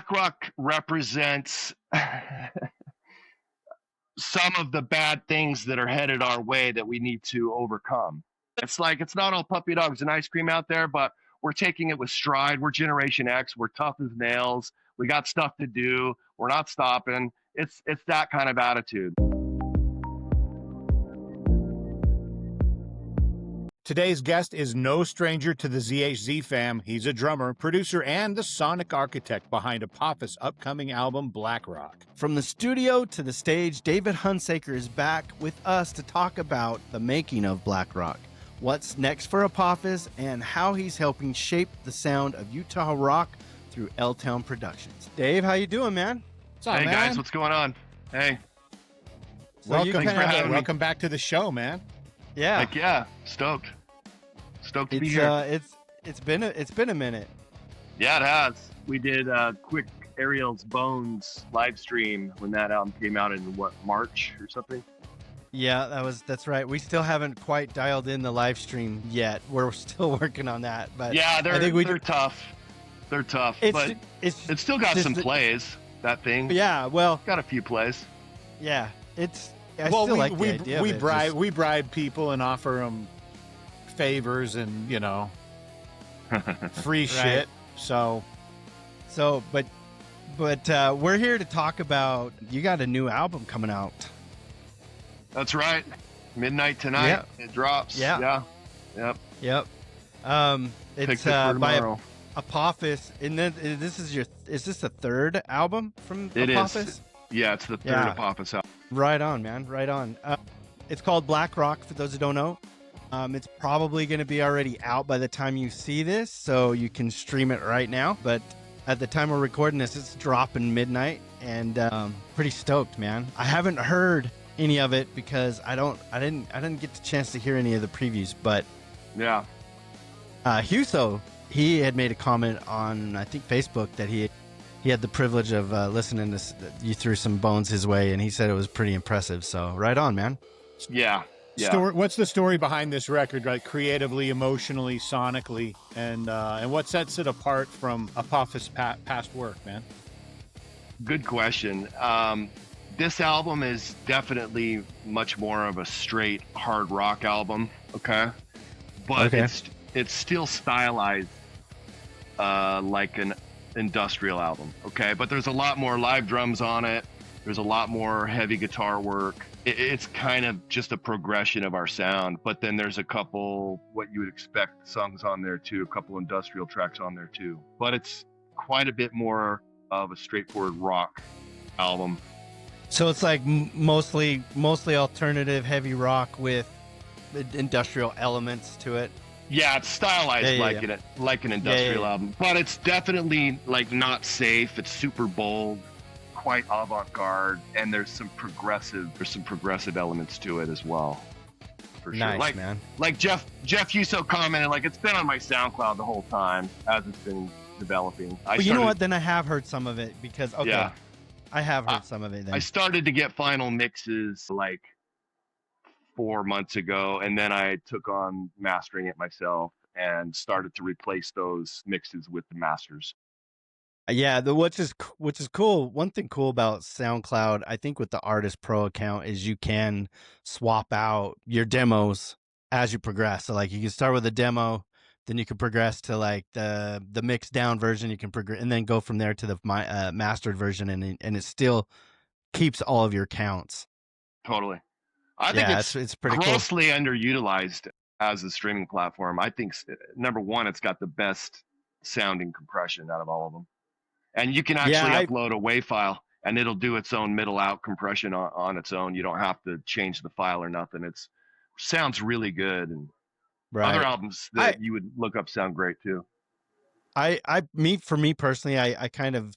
BlackRock represents some of the bad things that are headed our way that we need to overcome. It's like it's not all puppy dogs and ice cream out there, but we're taking it with stride. We're Generation X. We're tough as nails. We got stuff to do. We're not stopping. It's that kind of attitude. Today's guest is no stranger to the ZHZ fam. He's a drummer, producer, and the sonic architect behind Apophis' upcoming album, BlackRock. From the studio to the stage, David Hunsaker is back with us to talk about the making of BlackRock, what's next for Apophis, and how he's helping shape the sound of Utah rock through L-Town Productions. Dave, how you doing, man? What's up, Hey, man? guys, what's going on? Hey. Welcome back to the show, man. Yeah. Heck yeah. Stoked to be here. It's been a minute. Yeah, it has. We did quick Ariel's Bones live stream when that album came out in March or something. Yeah, that's right. We still haven't quite dialed in the live stream yet. We're still working on that. But yeah, they're tough. They're tough. But it's still got some plays, that thing. Yeah, well, got a few plays. Yeah, we bribe people and offer them favors and free shit. So but we're here to talk about, you got a new album coming out. That's right. Midnight tonight. Yep. It drops. Yeah. Yep. It's by Apophis, and then is this the third album from Apophis? It is. Yeah, it's the third Apophis album. Right on, man. Right on. It's called BlackRock, for those who don't know. It's probably going to be already out by the time you see this, so you can stream it right now. But at the time we're recording this, it's dropping midnight, and pretty stoked, man. I haven't heard any of it because I didn't get the chance to hear any of the previews. But yeah, Huso, he had made a comment on, I think, Facebook that he had the privilege of listening to you threw some bones his way, and he said it was pretty impressive. So right on, man. Yeah. What's the story behind this record, right? Creatively, emotionally, sonically, and what sets it apart from Apophis' past work, man? Good question. This album is definitely much more of a straight hard rock album, okay? But it's still stylized like an industrial album, okay? But there's a lot more live drums on it. There's a lot more heavy guitar work. It's kind of just a progression of our sound, but then there's a couple, what you would expect, songs on there too, a couple industrial tracks on there too. But it's quite a bit more of a straightforward rock album. So it's like mostly alternative heavy rock with industrial elements to it. Yeah, it's stylized like an industrial album, but it's definitely like not safe. It's super bold, quite avant-garde, and there's some progressive elements to it as well. For sure. Nice, man. Like Jeff Huso commented, like, it's been on my SoundCloud the whole time as it's been developing. You know what? Then I have heard some of it because I have heard some of it. Then I started to get final mixes like 4 months ago, and then I took on mastering it myself and started to replace those mixes with the masters. Yeah, which is cool. One thing cool about SoundCloud, I think, with the Artist Pro account is you can swap out your demos as you progress. So like you can start with a demo, then you can progress to like the mixed down version. You can progress and then go from there to the mastered version, and it still keeps all of your counts. Totally. I think it's pretty grossly underutilized as a streaming platform. I think number one, it's got the best sounding compression out of all of them. And you can actually upload a WAV file, and it'll do its own middle out compression on its own. You don't have to change the file or nothing. It sounds really good, and other albums that you would look up sound great too. For me personally, I kind of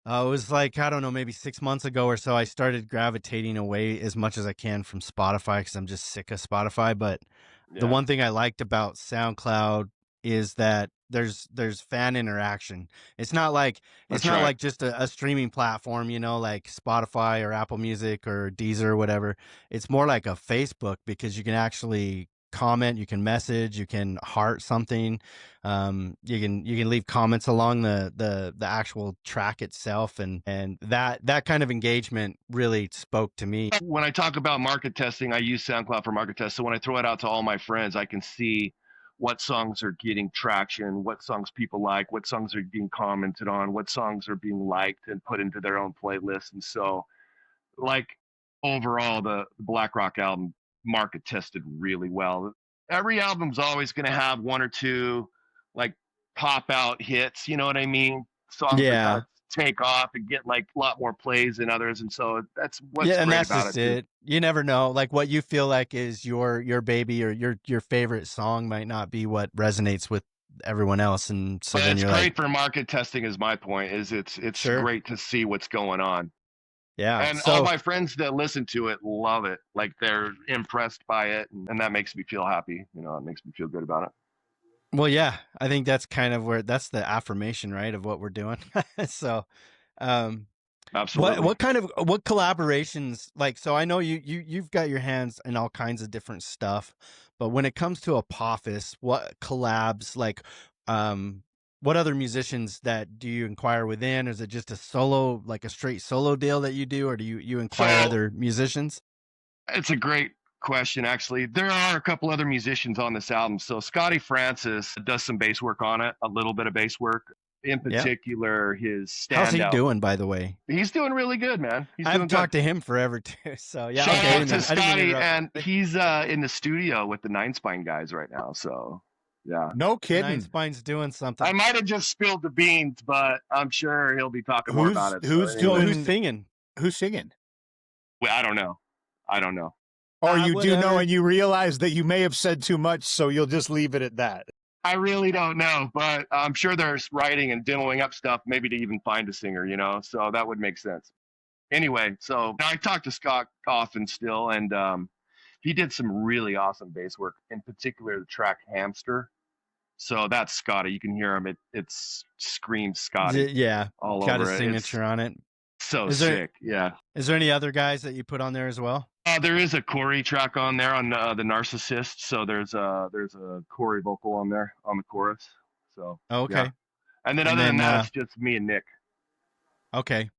it was like, I don't know, maybe 6 months ago or so, I started gravitating away as much as I can from Spotify because I'm just sick of Spotify. But the one thing I liked about SoundCloud is that there's fan interaction. It's not like like just a streaming platform, like Spotify or Apple Music or Deezer or whatever. It's more like a Facebook because you can actually comment, you can message, you can heart something. You can leave comments along the actual track itself, and that kind of engagement really spoke to me. When I talk about market testing, I use SoundCloud for market test. So when I throw it out to all my friends, I can see what songs are getting traction, what songs people like, what songs are being commented on, what songs are being liked and put into their own playlist. And so, like, overall, the Black Rock album market tested really well. Every album's always going to have one or two like pop out hits, you know what I mean? Songs that kind of take off and get like a lot more plays than others, and so that's what's and great that's about just it. it. You never know. Like what you feel like is your baby or your favorite song might not be what resonates with everyone else, and so But then it's you're great like, for market testing. Is my point? Is it's sure, great to see what's going on. yeah. And all my friends that listen to it love it. Like they're impressed by it, and that makes me feel happy. You know, it makes me feel good about it. Well, yeah, I think that's kind of where that's the affirmation, right, of what we're doing. So, Absolutely. what kind of what collaborations like? So I know you've got your hands in all kinds of different stuff, but when it comes to Apophis, what collabs like? What other musicians that do you inquire within? Is it just a solo, like a straight solo deal that you do, or do you inquire other musicians? It's a great question, actually. There are a couple other musicians on this album. So Scotty Francis does some bass work on it, a little bit of bass work. In particular, his standout. How's he doing, by the way? He's doing really good, man. I haven't talked to him forever too. So yeah, shout okay. out to Scotty, and he's in the studio with the Nine Spine guys right now. So yeah, no kidding. Nine Spine's doing something. I might have just spilled the beans, but I'm sure he'll be talking more about it. Who's singing? Who's singing? Well, I don't know. Or you do know, and you realize that you may have said too much, so you'll just leave it at that. I really don't know, but I'm sure there's writing and demoing up stuff, maybe to even find a singer, you know, so that would make sense. Anyway, so I talked to Scott often still, and he did some really awesome bass work, in particular the track Hamster. So that's Scotty. You can hear him. It screams Scotty. Yeah, all got over a signature on it. So sick. Yeah. Is there any other guys that you put on there as well? There is a Corey track on there on the Narcissist. So there's a Corey vocal on there on the chorus. So okay. Yeah. And then other than that, it's just me and Nick. Okay.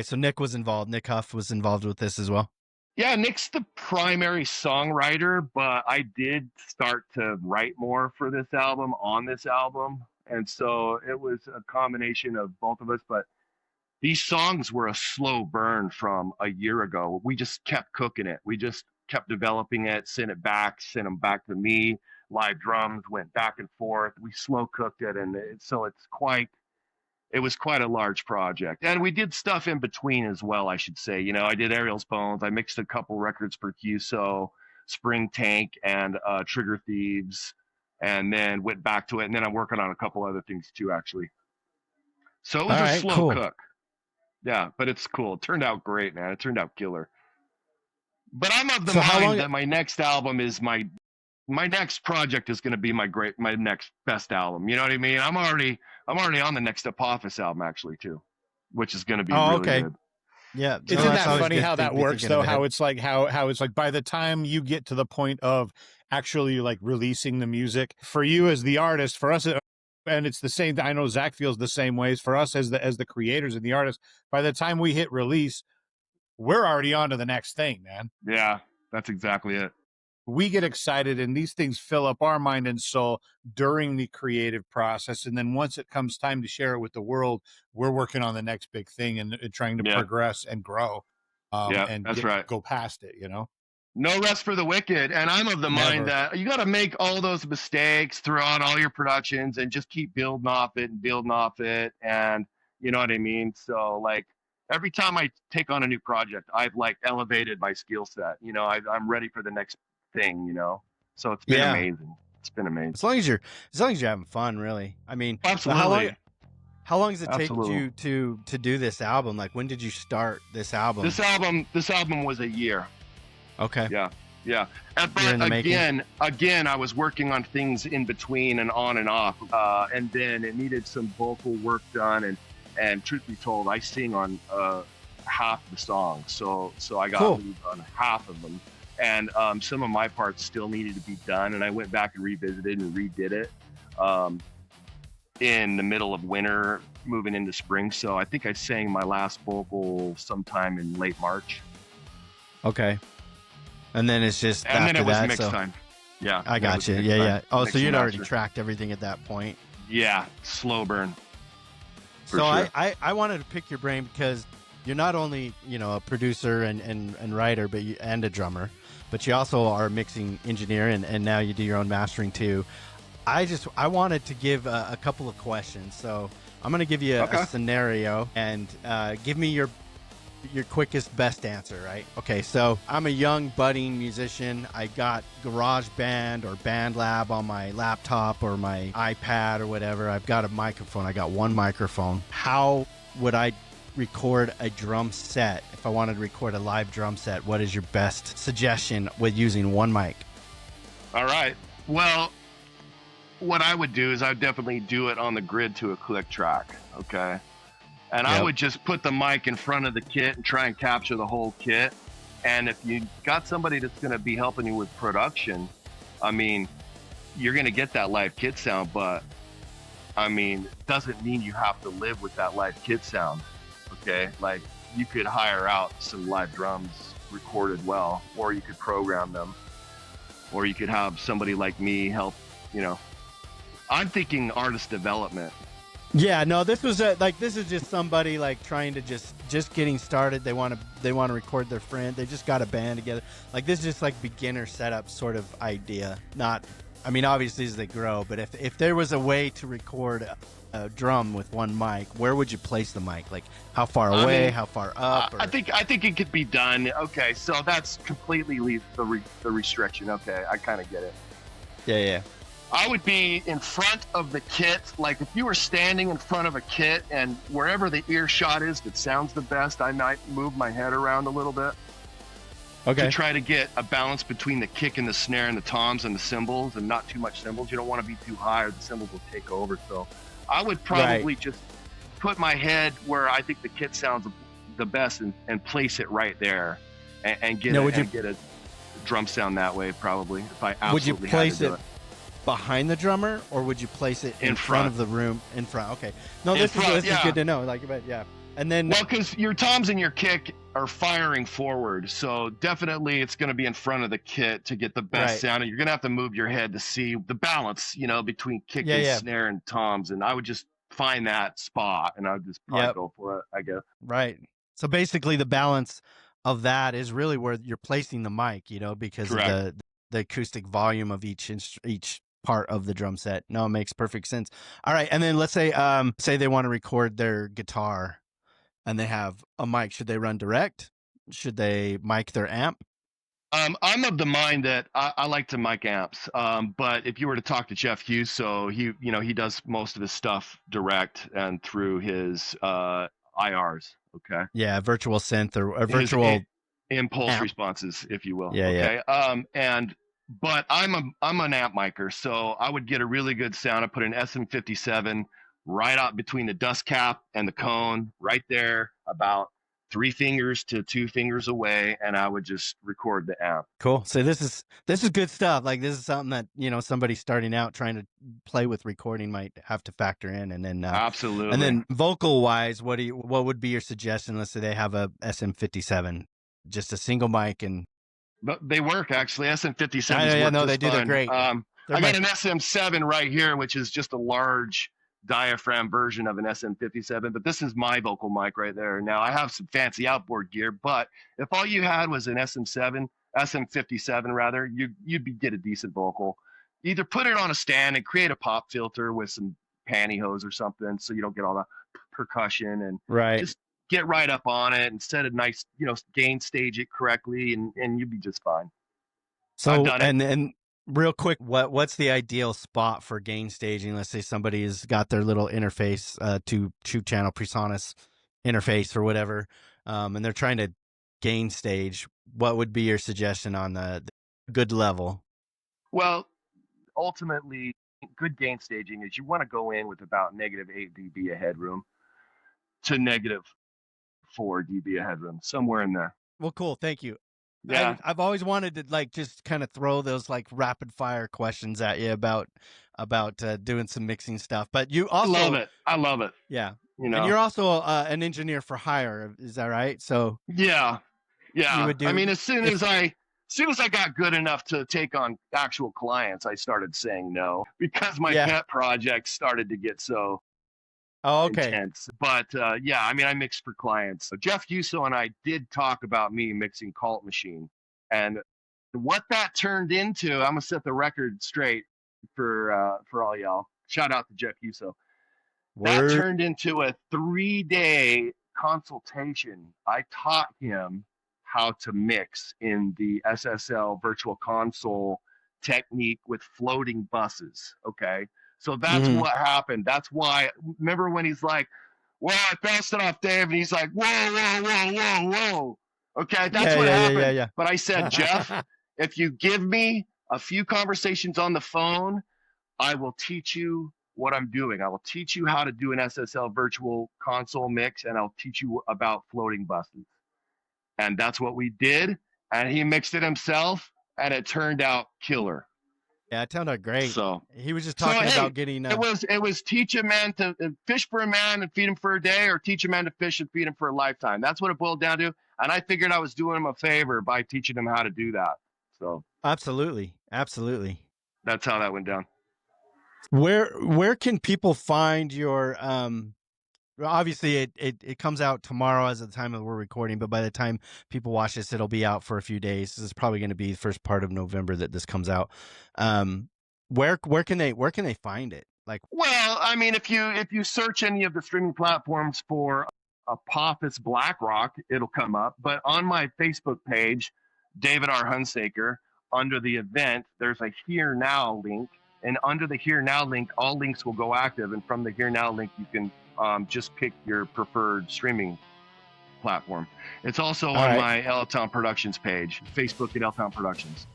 So Nick was involved. Nick Huff was involved with this as well. Yeah, Nick's the primary songwriter, but I did start to write more for this album on this album, and so it was a combination of both of us. But these songs were a slow burn from a year ago. We just kept cooking it. We just kept developing it, sent them back to me. Live drums went back and forth. We slow cooked it, and so it was quite a large project. And we did stuff in between as well, I should say. You know, I did Ariel's Bones. I mixed a couple records for QSO, Spring Tank, and Trigger Thieves, and then went back to it. And then I'm working on a couple other things too, actually. So it was a slow cook. Yeah, but it's cool. It turned out great, man. It turned out killer. But I'm of the mind that my next album is my next project is going to be my next best album. You know what I mean? I'm already on the next Apophis album actually too, which is going to be really good. Yeah. Isn't that funny how that works though? How it's like by the time you get to the point of actually like releasing the music, for you as the artist, for us, and it's the same. I know Zach feels the same ways. For us as the creators and the artists, by the time we hit release, we're already on to the next thing, man. Yeah, that's exactly it. We get excited and these things fill up our mind and soul during the creative process. And then once it comes time to share it with the world, we're working on the next big thing and trying to progress and grow. And go past it, you know? No rest for the wicked. And I'm of the mind that you got to make all those mistakes throughout all your productions and just keep building off it. And you know what I mean? So like, every time I take on a new project, I've like elevated my skill set. You know, I'm ready for the next thing, you know, so it's been amazing. It's been amazing. As long as you're having fun, really. I mean, absolutely. How long does it take you to do this album? Like, when did you start this album? This album was a year. Okay. Yeah. But again, I was working on things in between and on and off, and then it needed some vocal work done. And truth be told, I sing on half the songs, so I got leads on half of them. and some of my parts still needed to be done, and I went back and revisited and redid it in the middle of winter, moving into spring. So I think I sang my last vocal sometime in late March. Okay. And then it's just and after then it was that, mixed time. Yeah, I got you. Yeah. Oh, so you'd already tracked everything at that point. Yeah, slow burn. So sure. I wanted to pick your brain because you're not only, you know, a producer and writer, but and a drummer, but you also are a mixing engineer, and now you do your own mastering too. I wanted to give a couple of questions. So I'm going to give you a scenario, and give me your quickest, best answer, right? Okay, so I'm a young, budding musician. I got GarageBand or BandLab on my laptop or my iPad or whatever. I've got a microphone. I got one microphone. How would I record a drum set? If I wanted to record a live drum set, what is your best suggestion with using one mic? All right. Well, what I would do is I'd definitely do it on the grid to a click track, okay? And I would just put the mic in front of the kit and try and capture the whole kit. And if you got somebody that's going to be helping you with production, I mean, you're going to get that live kit sound, but I mean, it doesn't mean you have to live with that live kit sound, okay? Like, you could hire out some live drums recorded well, or you could program them, or you could have somebody like me help, you know. I'm thinking artist development. Yeah, no, this was this is just somebody like trying to just getting started. They want to record their friend. They just got a band together. Like, this is just like beginner setup sort of idea. Not, I mean, obviously as they grow, but if there was a way to record a drum with one mic, where would you place the mic? Like, how far away, how far up? I think it could be done. Okay, so that's completely the restriction. Okay, I kind of get it. Yeah. I would be in front of the kit. Like, if you were standing in front of a kit and wherever the earshot is that sounds the best, I might move my head around a little bit. Okay. To try to get a balance between the kick and the snare and the toms and the cymbals, and not too much cymbals. You don't want to be too high or the cymbals will take over. So I would probably just put my head where I think the kit sounds the best and place it right there and get a drum sound that way, probably, if I absolutely would you place had to do it. Behind the drummer, or would you place it in front of the room? In front. Okay. No, this is good to know. Like, but yeah. And then, well, because your toms and your kick are firing forward, so definitely it's going to be in front of the kit to get the best sound. And you're going to have to move your head to see the balance, you know, between kick and snare and toms. And I would just find that spot, and I would just probably go for it, I guess. Right. So basically, the balance of that is really where you're placing the mic, you know, because of the acoustic volume of each part of the drum set. No, it makes perfect sense. All right, and then let's say they want to record their guitar and they have a mic. Should they run direct? Should they mic their amp? I'm of the mind that I like to mic amps, but if you were to talk to Jeff Hughes, so he does most of his stuff direct and through his IRs. Okay. Yeah, virtual synth or virtual impulse amp responses, if you will. Yeah. Okay. But I'm an amp micer, so I would get a really good sound. I put an SM57 right out between the dust cap and the cone, right there, about 3 fingers to 2 fingers away, and I would just record the amp. Cool. So this is good stuff. Like, this is something that, you know, somebody starting out trying to play with recording might have to factor in. And then absolutely. And then vocal wise, what would be your suggestion? Let's say they have a SM57, just a single mic and. But they work, actually. SM57s they do. They're great. I got an SM7 right here, which is just a large diaphragm version of an SM57, but this is my vocal mic right there. Now, I have some fancy outboard gear, but if all you had was an SM57 rather, you'd get a decent vocal. Either put it on a stand and create a pop filter with some pantyhose or something, so you don't get all the percussion, and just get right up on it and set a nice, you know, gain stage it correctly, and you'd be just fine. So, and real quick, what's the ideal spot for gain staging? Let's say somebody has got their little interface, two channel PreSonus interface or whatever, and they're trying to gain stage. What would be your suggestion on the good level? Well, ultimately, good gain staging is you want to go in with about -8 dB of headroom to -4 dB of headroom, somewhere in there. Well, cool. Thank you. Yeah. I've always wanted to like just kind of throw those like rapid fire questions at you about doing some mixing stuff. But you also I love it. Yeah. You And know. you're also an engineer for hire, is that right? So Yeah. you Yeah. would I do mean, as soon as I got good enough to take on actual clients, I started saying no because my pet projects started to get so okay. intense. But yeah, I mean, I mixed for clients. So Jeff Uso and I did talk about me mixing Cult Machine, and what that turned into. I'm gonna set the record straight for all y'all. Shout out to Jeff Uso. That Word. turned into a 3-day consultation. I taught him how to mix in the SSL virtual console technique with floating buses. Okay. So that's what happened. That's why, remember when he's like, well, I bounced it off Dave, and he's like, whoa, whoa, whoa, whoa, whoa. Okay. That's what happened. Yeah. But I said, Jeff, if you give me a few conversations on the phone, I will teach you what I'm doing. I will teach you how to do an SSL virtual console mix, and I'll teach you about floating buses. And that's what we did. And he mixed it himself, and it turned out killer. Yeah, it turned out great. So he was just talking about getting. It was teach a man to fish for a man and feed him for a day, or teach a man to fish and feed him for a lifetime. That's what it boiled down to. And I figured I was doing him a favor by teaching him how to do that. So absolutely. That's how that went down. Where can people find your obviously it comes out tomorrow as of the time that we're recording, but by the time people watch this, it'll be out for a few days. This is probably going to be the first part of November that this comes out. Where can they find it? Like, well, I mean, if you search any of the streaming platforms for Apophis BlackRock, it'll come up. But on my Facebook page, David R. Hunsaker, under the event, there's a Here Now link. And under the Here Now link, all links will go active. And from the Here Now link, you can just pick your preferred streaming platform. It's also on my L-Town Productions page, Facebook at L-Town Productions.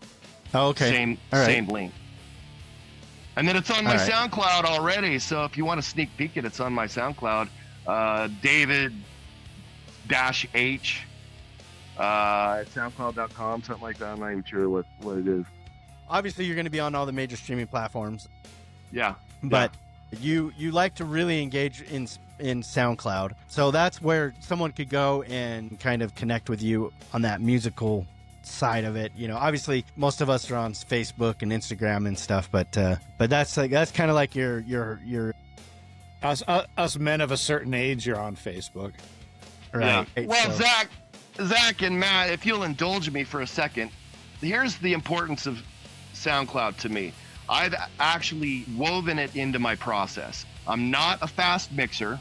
Oh, okay. Same link. And then it's on my SoundCloud already. So if you want to sneak peek it's on my SoundCloud, David-H at SoundCloud.com, something like that. I'm not even sure what it is. Obviously, you're going to be on all the major streaming platforms. Yeah. But you like to really engage in SoundCloud. So that's where someone could go and kind of connect with you on that musical side of it. You know, obviously most of us are on Facebook and Instagram and stuff, but that's kind of like your us men of a certain age. You're on Facebook, right? Yeah. Well, so. Zach and Matt, if you'll indulge me for a second, here's the importance of SoundCloud to me. I've actually woven it into my process. I'm not a fast mixer.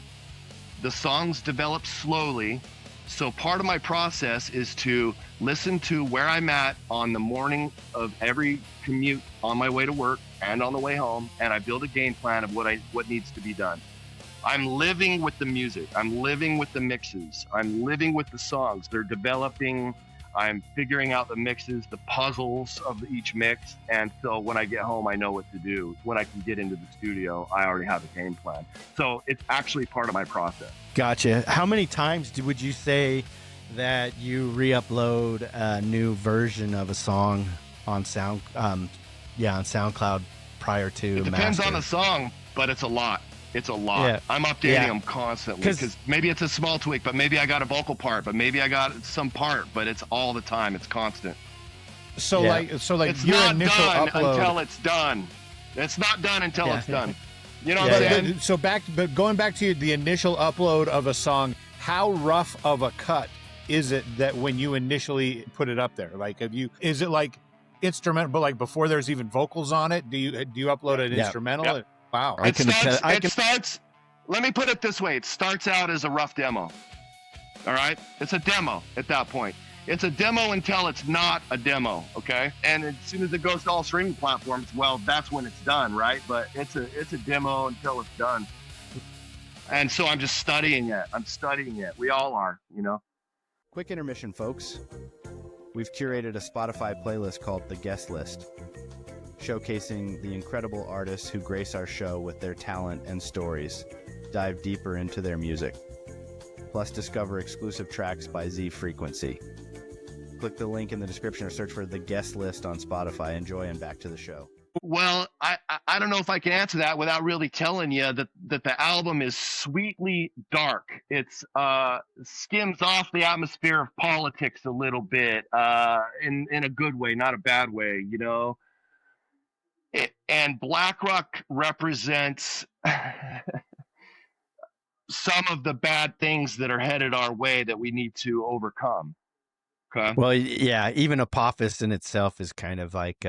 The songs develop slowly. So part of my process is to listen to where I'm at on the morning of every commute on my way to work and on the way home, and I build a game plan of what needs to be done. I'm living with the music. I'm living with the mixes. I'm living with the songs. They're developing. I'm figuring out the mixes, the puzzles of each mix. And so when I get home, I know what to do. When I can get into the studio, I already have a game plan. So it's actually part of my process. Gotcha. How many times would you say that you re-upload a new version of a song on SoundCloud prior to It depends on the song, but it's a lot. It's a lot. Yeah. I'm updating them constantly because maybe it's a small tweak, but maybe I got a vocal part, but maybe I got some part, but it's all the time. It's constant. So like it's your not initial done upload until it's done. It's not done until it's done. You know what I'm saying? So going back to the initial upload of a song, how rough of a cut is it that when you initially put it up there? Like, is it like instrumental, but like before there's even vocals on it? Do you upload an instrumental? Yep. Wow. It starts, let me put it this way. It starts out as a rough demo. All right? It's a demo at that point. It's a demo until it's not a demo, okay? And as soon as it goes to all streaming platforms, well, that's when it's done, right? But it's a demo until it's done. And so I'm just studying it. We all are, you know? Quick intermission, folks. We've curated a Spotify playlist called The Guest List, showcasing the incredible artists who grace our show with their talent and stories. Dive deeper into their music. Plus discover exclusive tracks by Z Frequency. Click the link in the description or search for The Guest List on Spotify. Enjoy, and back to the show. Well, I don't know if I can answer that without really telling you that the album is sweetly dark. It's skims off the atmosphere of politics a little bit, in a good way, not a bad way, you know. And Black Rock represents some of the bad things that are headed our way that we need to overcome. Okay. Well, yeah, even Apophis in itself is kind of like,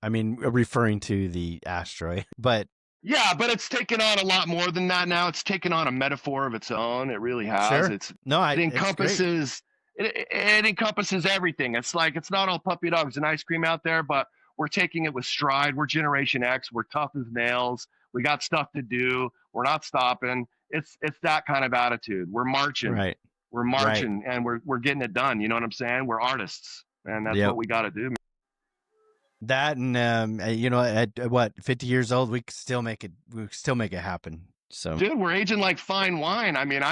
referring to the asteroid, but yeah, but it's taken on a lot more than that now. It's taken on a metaphor of its own. It really has. Sure. It encompasses it encompasses everything. It's like it's not all puppy dogs and ice cream out there, but we're taking it with stride. We're Generation X. We're tough as nails. We got stuff to do. We're not stopping. It's that kind of attitude. We're marching. right. We're marching, and we're getting it done. You know what I'm saying? We're artists, and that's what we got to do. That and at 50 years old, we can still make it. We still make it happen. So, dude, we're aging like fine wine. I mean,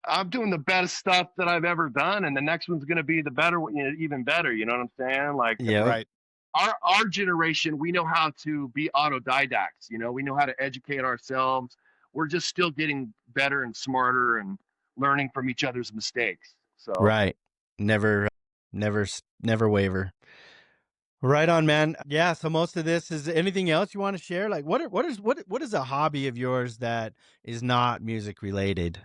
I'm doing the best stuff that I've ever done, and the next one's gonna be the better, even better. You know what I'm saying? Like, yeah, right. Our generation, we know how to be autodidacts. You know, we know how to educate ourselves. We're just still getting better and smarter and learning from each other's mistakes. So right, never waver. Right on, man. Yeah. So most of this is anything else you want to share? Like, what is a hobby of yours that is not music related?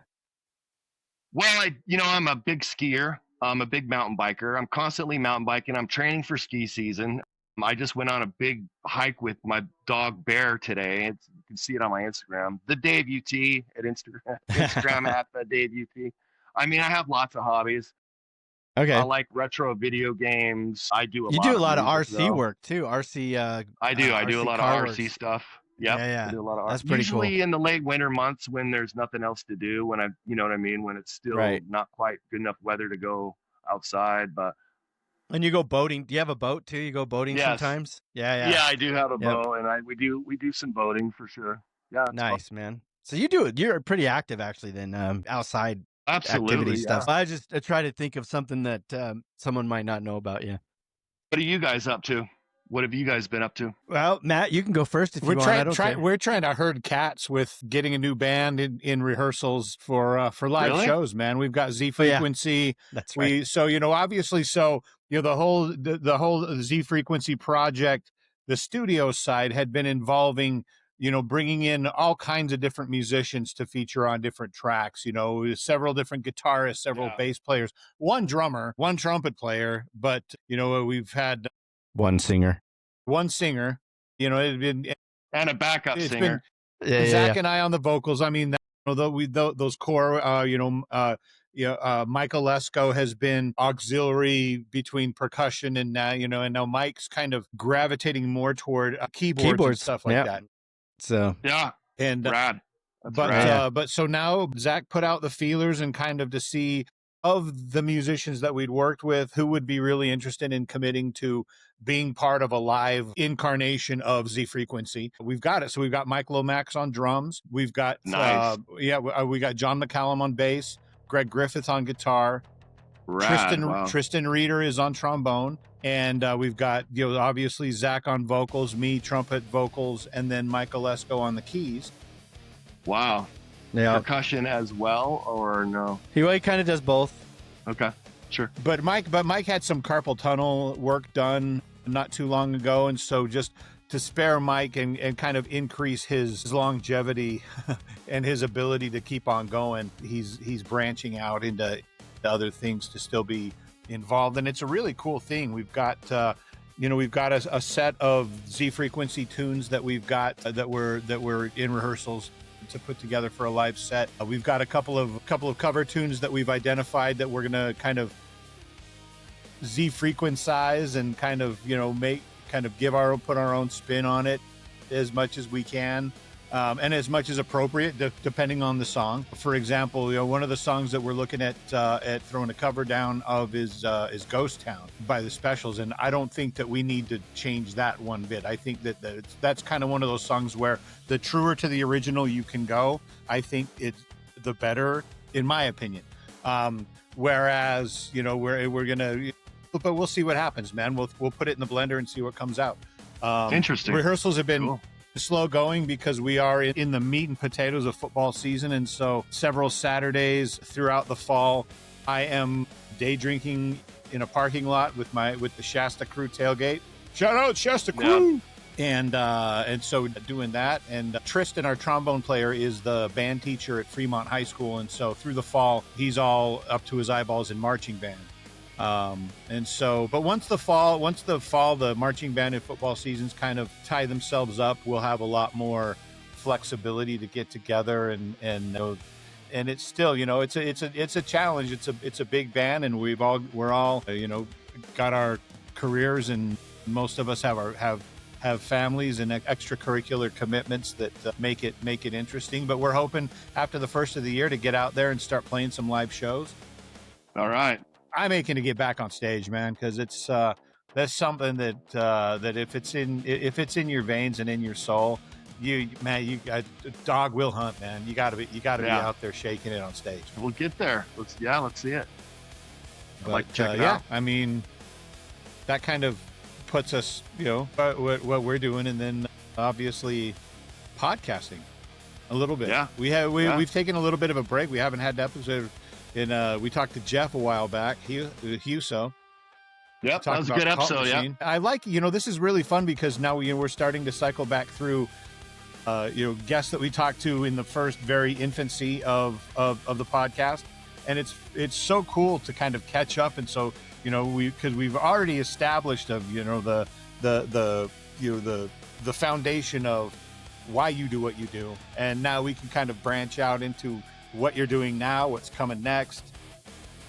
Well, I'm a big skier. I'm a big mountain biker. I'm constantly mountain biking. I'm training for ski season. I just went on a big hike with my dog Bear today. You can see it on my Instagram, the Dave UT at Instagram at the Dave UT. I mean, I have lots of hobbies. Okay. I like retro video games. I do You do a lot of music, RC though. work too. RC. I do a lot of RC stuff. Yep. Yeah. I do a lot of That's pretty cool. Usually in the late winter months when there's nothing else to do, you know what I mean? When it's still not quite good enough weather to go outside, but. And you go boating. Do you have a boat too? You go boating sometimes? Yeah. Yeah, I do have a boat, and we do some boating for sure. Yeah. Nice, man. So you're pretty active actually then, outside activity stuff. I try to think of something that someone might not know about you. What are you guys up to? What have you guys been up to? Well, Matt, you can go first if you want. We're trying to herd cats with getting a new band in rehearsals for live shows, man. We've got Z Frequency. Yeah. That's right. Obviously, the whole Z Frequency project, the studio side had been involving, bringing in all kinds of different musicians to feature on different tracks, several different guitarists, several bass players, one drummer, one trumpet player, but, we've had one singer, and a backup singer. Zach and I on the vocals. I mean, those core, Michael Lesko has been auxiliary between percussion and now Mike's kind of gravitating more toward keyboards and stuff like that. So and rad. But so now Zach put out the feelers and kind of to see of the musicians that we'd worked with who would be really interested in committing to being part of a live incarnation of Z Frequency. We've got it. So we've got Mike Lomax on drums. We've got we got John McCallum on bass, Greg Griffith on guitar. Tristan Reeder is on trombone, and we've got obviously Zach on vocals, me trumpet, vocals, and then Michael Lesko on the keys. Wow. Yeah. Percussion as well, or no? He kind of does both. Okay, sure. But Mike had some carpal tunnel work done not too long ago, and so just to spare Mike and kind of increase his longevity and his ability to keep on going, he's branching out into other things to still be involved, and it's a really cool thing. We've got we've got a set of Z Frequency tunes that we've got that we're in rehearsals to put together for a live set. We've got a couple of cover tunes that we've identified that we're gonna kind of Z frequencize and kind of put our own spin on it as much as we can, and as much as appropriate depending on the song. For example, one of the songs that we're looking at throwing a cover down of is Ghost Town by the Specials, and I don't think that we need to change that one bit. I think that's kind of one of those songs where the truer to the original you can go, I think it's the better, in my opinion. Whereas we're gonna but we'll see what happens, man. We'll put it in the blender and see what comes out. Interesting. Rehearsals have been slow going because we are in the meat and potatoes of football season, and so several Saturdays throughout the fall, I am day drinking in a parking lot with the Shasta Crew tailgate. Shout out Shasta Crew! Yeah. And so doing that, and Tristan, our trombone player, is the band teacher at Fremont High School, and so through the fall, he's all up to his eyeballs in marching band. And so, but once the fall, the marching band and football seasons kind of tie themselves up, we'll have a lot more flexibility to get together and it's still, it's a challenge. It's a big band, and we're all got our careers, and most of us have families and extracurricular commitments that make it interesting. But we're hoping after the first of the year to get out there and start playing some live shows. All right. I'm aching to get back on stage, man, because it's that's something that if it's in your veins and in your soul, a dog will hunt, man. You gotta be out there shaking it on stage. We'll get there. Let's see it. I'd like to check it out. I mean, that kind of puts us, what we're doing, and then obviously podcasting a little bit. Yeah, we've taken a little bit of a break. We haven't had an episode. We talked to Jeff a while back, Huso. Yep, that was a good episode. Yeah, I like, this is really fun because now we're starting to cycle back through, guests that we talked to in the first very infancy of the podcast, and it's so cool to kind of catch up. And so, because we've already established the foundation of why you do what you do, and now we can kind of branch out into what you're doing now, what's coming next.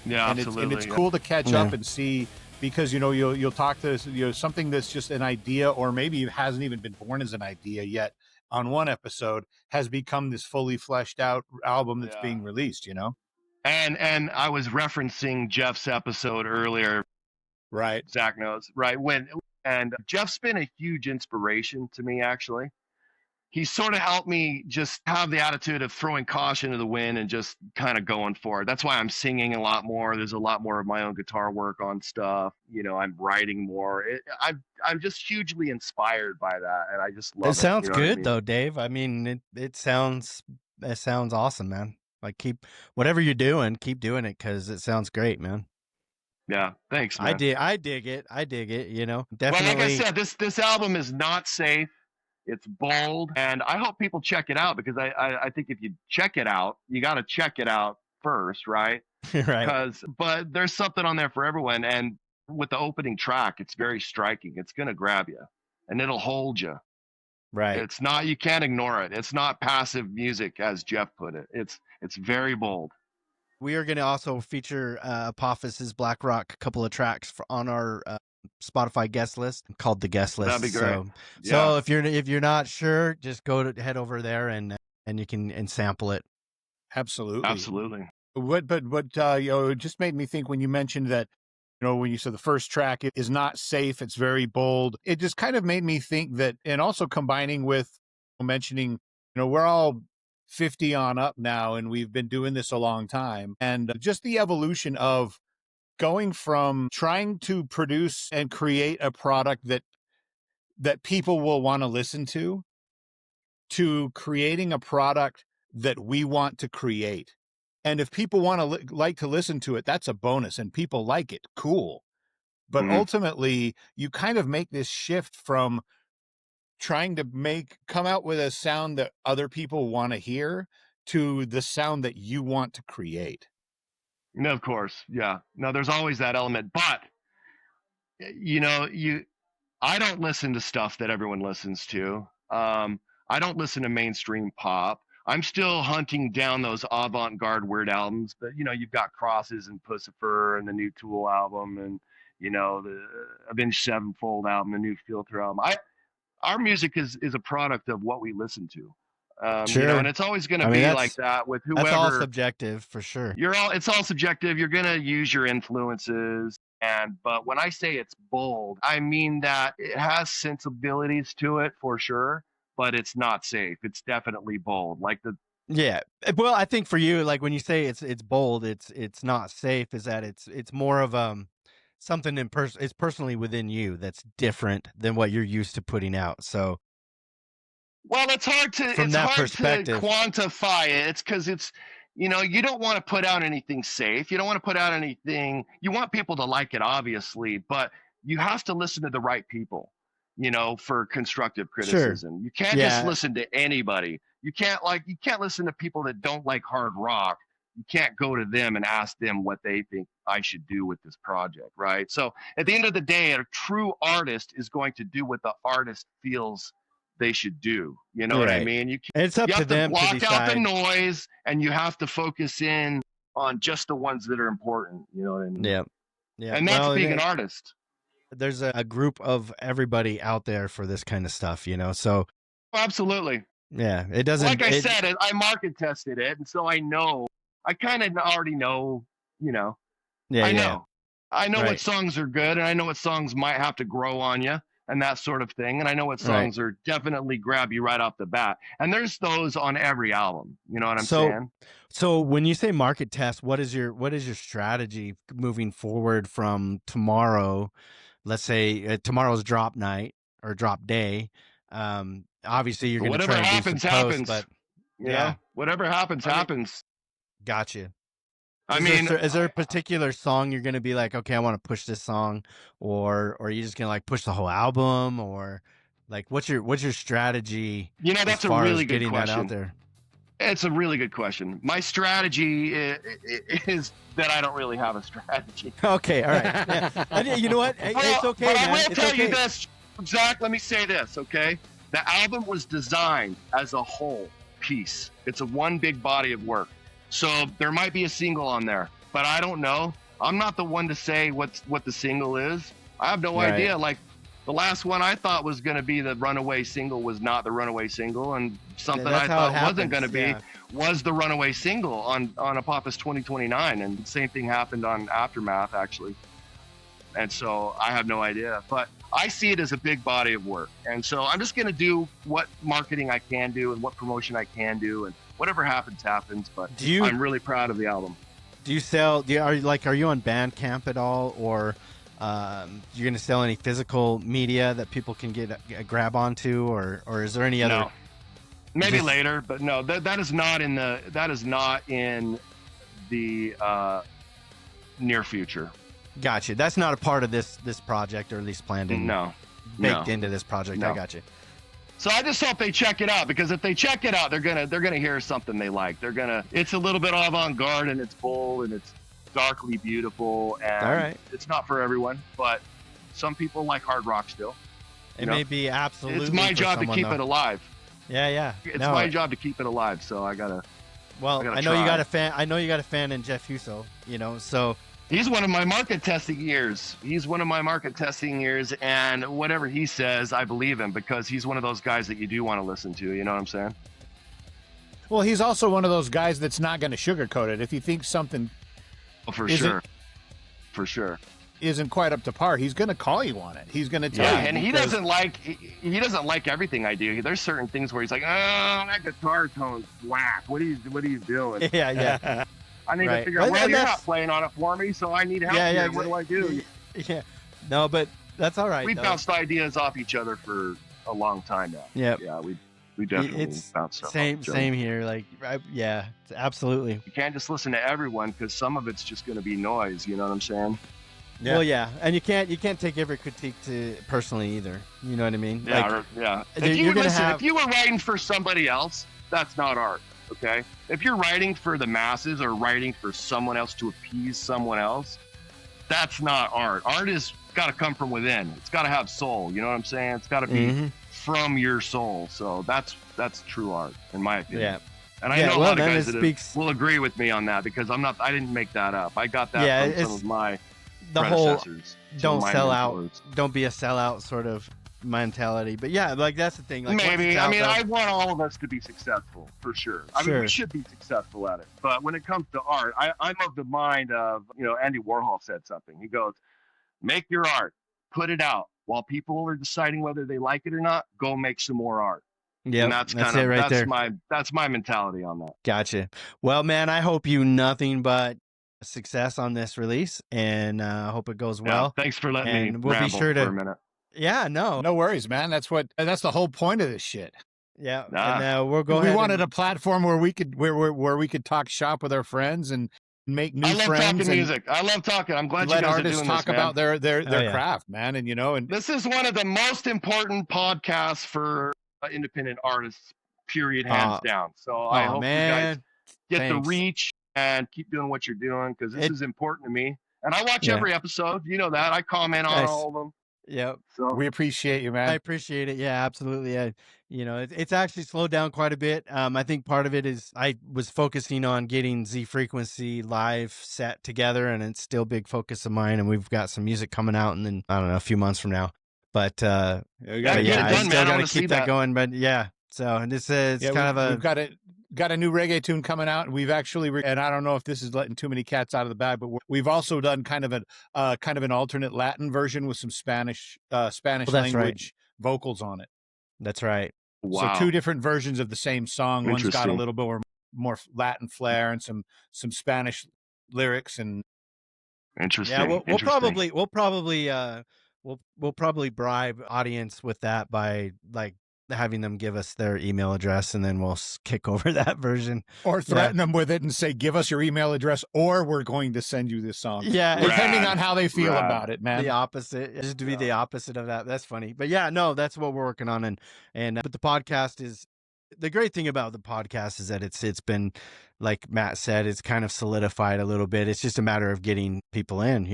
Yeah, and absolutely. It's cool to catch up and see, because you'll talk to something that's just an idea, or maybe it hasn't even been born as an idea yet on one episode, has become this fully fleshed out album that's being released. And I was referencing Jeff's episode earlier. Right. Zach knows. Right. And Jeff's been a huge inspiration to me, actually. He sort of helped me just have the attitude of throwing caution to the wind and just kind of going for it. That's why I'm singing a lot more. There's a lot more of my own guitar work on stuff. I'm writing more. I'm just hugely inspired by that, and I just love it. It sounds good, though, Dave. I mean, it sounds awesome, man. Like, keep whatever you're doing, keep doing it, because it sounds great, man. Yeah, thanks, man. I dig it. Definitely. Well, like I said, this album is not safe. It's bold, and I hope people check it out, because I think if you check it out, you got to check it out first, right? Right. But there's something on there for everyone, and with the opening track, it's very striking. It's gonna grab you, and it'll hold you. Right. It's not, you can't ignore it. It's not passive music, as Jeff put it. It's very bold. We are going to also feature Apophis's Black Rock, a couple of tracks on our Spotify guest list called the guest list. That'd be great. So if you're not sure, just head over there and you can sample it. Absolutely. What it just made me think when you mentioned that, when you said the first track is not safe, it's very bold. It just kind of made me think that, and also combining with mentioning, we're all 50 on up now, and we've been doing this a long time, and just the evolution of going from trying to produce and create a product that people will want to listen to creating a product that we want to create. And if people want to like to listen to it, that's a bonus, and people like it. Cool. But ultimately, you kind of make this shift from trying to come out with a sound that other people want to hear to the sound that you want to create. No, of course. Yeah. No, there's always that element, but I don't listen to stuff that everyone listens to. I don't listen to mainstream pop. I'm still hunting down those avant-garde weird albums, but you've got Crosses and Pussifer and the new Tool album, and the Avenged Sevenfold album, the new Filter album. Our music is a product of what we listen to. Sure. And it's always going to be like that with whoever. That's all subjective, for sure. It's all subjective. You're going to use your influences. But when I say it's bold, I mean that it has sensibilities to it for sure, but it's not safe. It's definitely bold. Yeah. Well, I think for you, like when you say it's bold, it's not safe, is that it's more of something it's personally within you that's different than what you're used to putting out. So, well, it's hard to quantify it. It's because you don't want to put out anything safe. You don't want to put out anything. You want people to like it, obviously, but you have to listen to the right people, for constructive criticism. Sure. You can't just listen to anybody. You can't listen to people that don't like hard rock. You can't go to them and ask them what they think I should do with this project, right? So at the end of the day, a true artist is going to do what the artist feels they should do. You know what I mean? It's up to them to decide. Block out the noise, and you have to focus in on just the ones that are important. You know what I mean? Yeah. And that's being an artist. There's a group of everybody out there for this kind of stuff, so. Absolutely. Yeah, it doesn't. Like I said, I market tested it, and so I know. I kind of already know, Yeah, I know what songs are good, and I know what songs might have to grow on you, and that sort of thing. And I know what songs are definitely grab you right off the bat. And there's those on every album. You know what I'm saying? So when you say market test, what is your strategy moving forward from tomorrow? Let's say tomorrow's drop night or drop day. Obviously, you're going to try and do some posts, but whatever happens. Gotcha. Is there a particular song you're going to be like, okay, I want to push this song, or are you just going to like push the whole album, or like what's your strategy? That's a really good question. That out there. It's a really good question. My strategy is that I don't really have a strategy. Okay, all right. Yeah. You know what? It's okay, but man. I will tell you this, Zach. Let me say this, okay? The album was designed as a whole piece. It's a one big body of work. So there might be a single on there, but I don't know. I'm not the one to say what the single is. I have no idea. Like the last one I thought was going to be the runaway single was not the runaway single, and something I thought wasn't going to be was the runaway single on Apophis 2029, and the same thing happened on Aftermath actually. And so I have no idea, but I see it as a big body of work, and so I'm just going to do what marketing I can do and what promotion I can do, and whatever happens. But I'm really proud of the album. Do you sell? Are you on Bandcamp at all, or you're going to sell any physical media that people can get a grab onto, or is there any other? No. Maybe later, but no. That is not in the near future. Gotcha. That's not a part of this project, or at least planned in. Baked into this project. No. I got you. So I just hope they check it out, because if they check it out, they're gonna hear something they like. It's a little bit avant-garde, and it's bold, and it's darkly beautiful, and it's not for everyone, but some people like hard rock still. It may be absolutely. It's my job to keep it alive. Yeah. It's my job to keep it alive, so I gotta. Well, I know you got a fan. I know you got a fan in Jeff Huso. So. He's one of my market testing ears. And whatever he says, I believe him, because he's one of those guys that you do want to listen to. You know what I'm saying? Well, he's also one of those guys that's not going to sugarcoat it. If he thinks something, for sure, isn't quite up to par, he's going to call you on it. He's going to tell you. And he doesn't like everything I do. There's certain things where he's like, "Oh, that guitar tone's whack. What are you doing?" Yeah. I need to figure out, you're not playing on it for me, so I need help here. What do I do? Yeah. No, but that's all right. We've bounced ideas off each other for a long time now. Yep. Yeah, we definitely bounced stuff off each other. Same here. Like, yeah, absolutely. You can't just listen to everyone, because some of it's just going to be noise. You know what I'm saying? Yeah. Well, yeah, and you can't take every critique personally either. You know what I mean? Yeah. If you were writing for somebody else, that's not art. Okay, if you're writing for the masses or writing for someone else to appease someone else, that's not art. Art is got to come from within. It's got to have soul. You know what I'm saying? It's got to be from your soul. So that's true art, in my opinion. Yeah. And I know a lot of guys that will agree with me on that, because I didn't make that up. I got that from some of my predecessors. Don't sell out. Don't be a sellout sort of mentality. But yeah, like that's the thing. Like, maybe. I mean, I want all of us to be successful, for sure. I mean, we should be successful at it. But when it comes to art, I'm of the mind of, Andy Warhol said something. He goes, make your art, put it out. While people are deciding whether they like it or not, go make some more art. Yeah, that's it right there. That's my mentality on that. Gotcha. Well, man, I hope you nothing but success on this release, and hope it goes well. Thanks for letting me we'll ramble be sure to, for a minute. Yeah, no worries, man. That's the whole point of this shit. Yeah, and we'll go. We wanted a platform where we could where we could talk shop with our friends and make new friends. I love talking music. I love talking. I'm glad you guys are doing this, man. Let artists talk about their craft, man. And and this is one of the most important podcasts for independent artists. Period, hands down. So I hope you guys get the reach and keep doing what you're doing, because this is important to me. And I watch every episode. You know that. I comment on all of them. Yep. So we appreciate you, man. I appreciate it. Yeah, absolutely. It's actually slowed down quite a bit. I think part of it is I was focusing on getting Z Frequency live set together, and it's still a big focus of mine. And we've got some music coming out, and then I don't know, a few months from now. But I still got to keep that going. But yeah, so and this is kind of we've got a new reggae tune coming out, and we've actually and I don't know if this is letting too many cats out of the bag, but we've also done kind of an alternate Latin version with some Spanish language vocals on it. That's right. Wow. So 2 different versions of the same song. One's got a little bit more Latin flair and some Spanish lyrics. And interesting. Yeah, we'll probably bribe audience with that by having them give us their email address, and then we'll kick over that version, or threaten them with it and say, give us your email address or we're going to send you this song. Yeah, depending on how they feel about it, man. The opposite, just to be the opposite of that. That's funny. But yeah, no, that's what we're working on. And but the podcast is, the great thing about the podcast is that it's been, like Matt said, it's kind of solidified a little bit. It's just a matter of getting people in,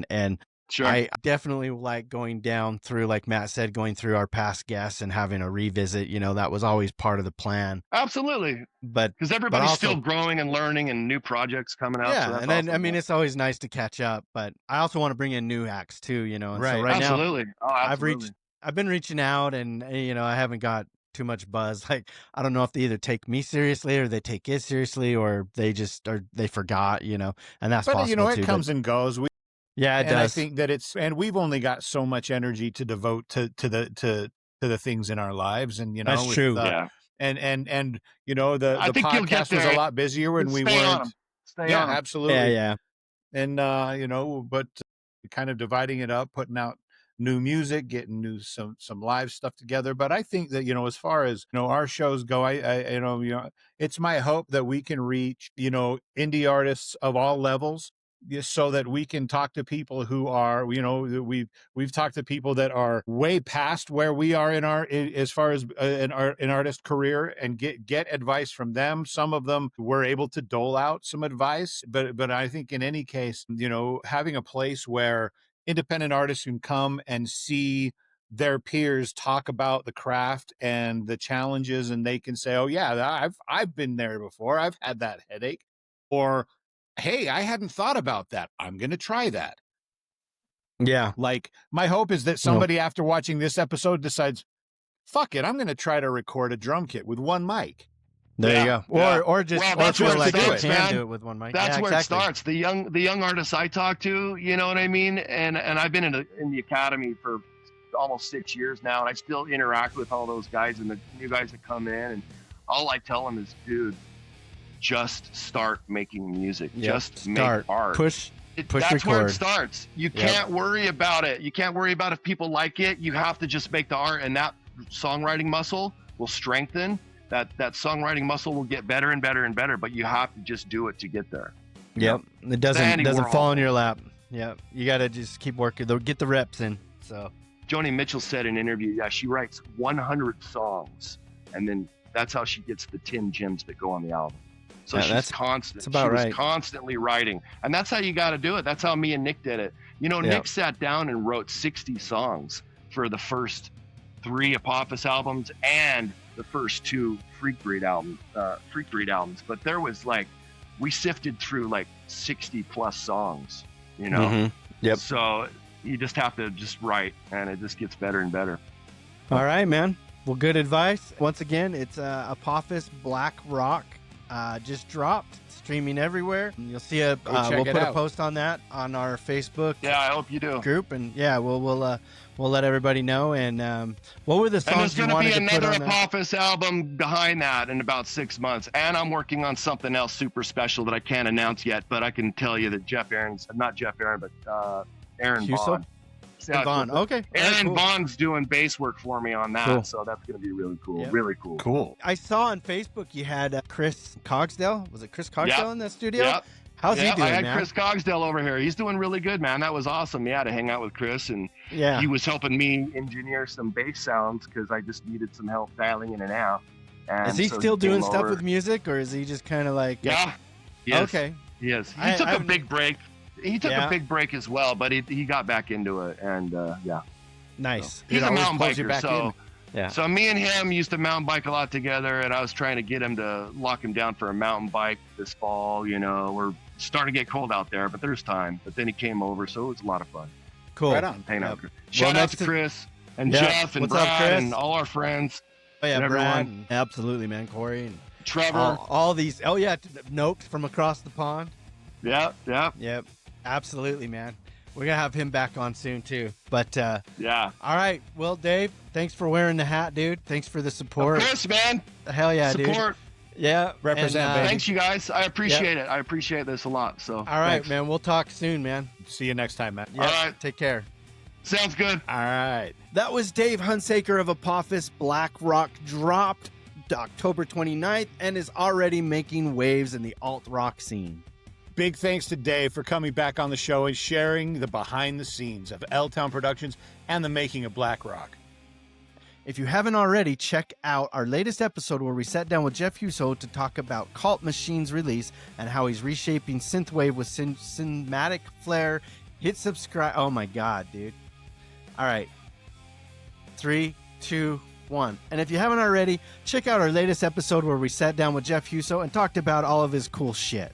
and sure. I definitely like going down through, like Matt said, going through our past guests and having a revisit. That was always part of the plan. Absolutely. But because everybody's still growing and learning, and new projects coming out. Yeah, so and then awesome. It's always nice to catch up. But I also want to bring in new acts too. And right. So right absolutely. now, absolutely. I've been reaching out, and I haven't got too much buzz. Like, I don't know if they either take me seriously or they take it seriously, or they forgot. And that's possible too. It comes and goes. Yeah, it does. I think that and we've only got so much energy to devote to the things in our lives, and that's true. Yeah. And the podcast was a lot busier when we weren't. Stay on. Absolutely. Yeah. And but kind of dividing it up, putting out new music, getting some live stuff together. But I think that as far as our shows go, I it's my hope that we can reach indie artists of all levels, so that we can talk to people who are, we've talked to people that are way past where we are as far as an artist career, and get advice from them. Some of them were able to dole out some advice, but I think in any case, having a place where independent artists can come and see their peers talk about the craft and the challenges, and they can say, oh yeah, I've been there before. I've had that headache. Or, hey, I hadn't thought about that. I'm going to try that. Yeah. Like, my hope is that somebody after watching this episode decides, fuck it, I'm going to try to record a drum kit with one mic. There you go. Or just that's where it starts, man. Do it with one mic. That's where it starts. The young artists I talk to, you know what I mean? And I've been in the academy for almost 6 years now, and I still interact with all those guys and the new guys that come in, and all I tell them is, dude, just start making music. Just make art. Push that's record. Where it starts. You can't worry about it. You can't worry about if people like it. You have to just make the art, and that songwriting muscle will strengthen. That songwriting muscle will get better and better and better, but you have to just do it to get there. Yep. It doesn't fall in your lap. Yep. You got to just keep working. Get the reps in. So Joni Mitchell said in an interview, she writes 100 songs, and then that's how she gets the 10 gems that go on the album. So she's constant. She was constantly writing. And that's how you got to do it. That's how me and Nick did it. Nick sat down and wrote 60 songs for the first 3 Apophis albums and the first 2 Freak Breed albums. But there was we sifted through 60 plus songs, Mm-hmm. Yep. So you just have to just write, and it just gets better and better. All right, man. Well, good advice. Once again, it's Apophis Black Rock just dropped, streaming everywhere. You'll see we'll put a post on that on our Facebook. Yeah, I hope you do. Group, and yeah, we'll let everybody know. And what were the songs you wanted to put on that? There's going to be another Apophis album behind that in about 6 months, and I'm working on something else super special that I can't announce yet, but I can tell you that Aaron Vaughn. Yeah, Vaughn. Okay. Aaron Vaughn's doing bass work for me on that, so that's going to be really cool. Yep. Really cool. Cool. I saw on Facebook you had Chris Cogsdale. Was it Chris Cogsdale in the studio? Yep. How's he doing, I had man? Chris Cogsdale over here. He's doing really good, man. That was awesome. Yeah, to hang out with Chris, and he was helping me engineer some bass sounds because I just needed some help dialing in and out. And is he still doing stuff with music, or is he just kind of like? Yeah. Yes. Okay. Yes. He took a big break. He took a big break as well, but he got back into it, and nice. So, he's a mountain biker, so yeah. So me and him used to mountain bike a lot together, and I was trying to get him to lock him down for a mountain bike this fall. You know, we're starting to get cold out there, but there's time. But then he came over, so it was a lot of fun. Cool. Right on. Hang out. Shout out to Chris and Jeff and What's Brad up, Chris? and all our friends. Oh yeah, and Brad. everyone. Absolutely, man. Corey and Trevor. All these. Oh yeah, Noakes from across the pond. Yep. Absolutely, man. We're gonna have him back on soon too. But yeah. All right. Well, Dave, thanks for wearing the hat, dude. Thanks for the support. Of course, man. Hell yeah, Support. Dude. Yeah. Represent, baby. Thanks, you guys. I appreciate it. I appreciate this a lot. So. All right, thanks. man. We'll talk soon, man. See you next time, Matt. Yep. All right. Take care. Sounds good. All right. That was Dave Hunsaker of Apophis. Black Rock dropped October 29th and is already making waves in the alt-rock scene. Big thanks to Dave for coming back on the show and sharing the behind the scenes of L-Town Productions and the making of Black Rock. If you haven't already, check out our latest episode where we sat down with Jeff Huso to talk about Cult Machine's release and how he's reshaping synthwave with cinematic flair. Hit subscribe. Oh my God, dude. All right. 3, 2, 1. And if you haven't already, check out our latest episode where we sat down with Jeff Huso and talked about all of his cool shit.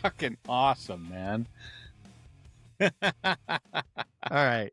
Fucking awesome, man. All right.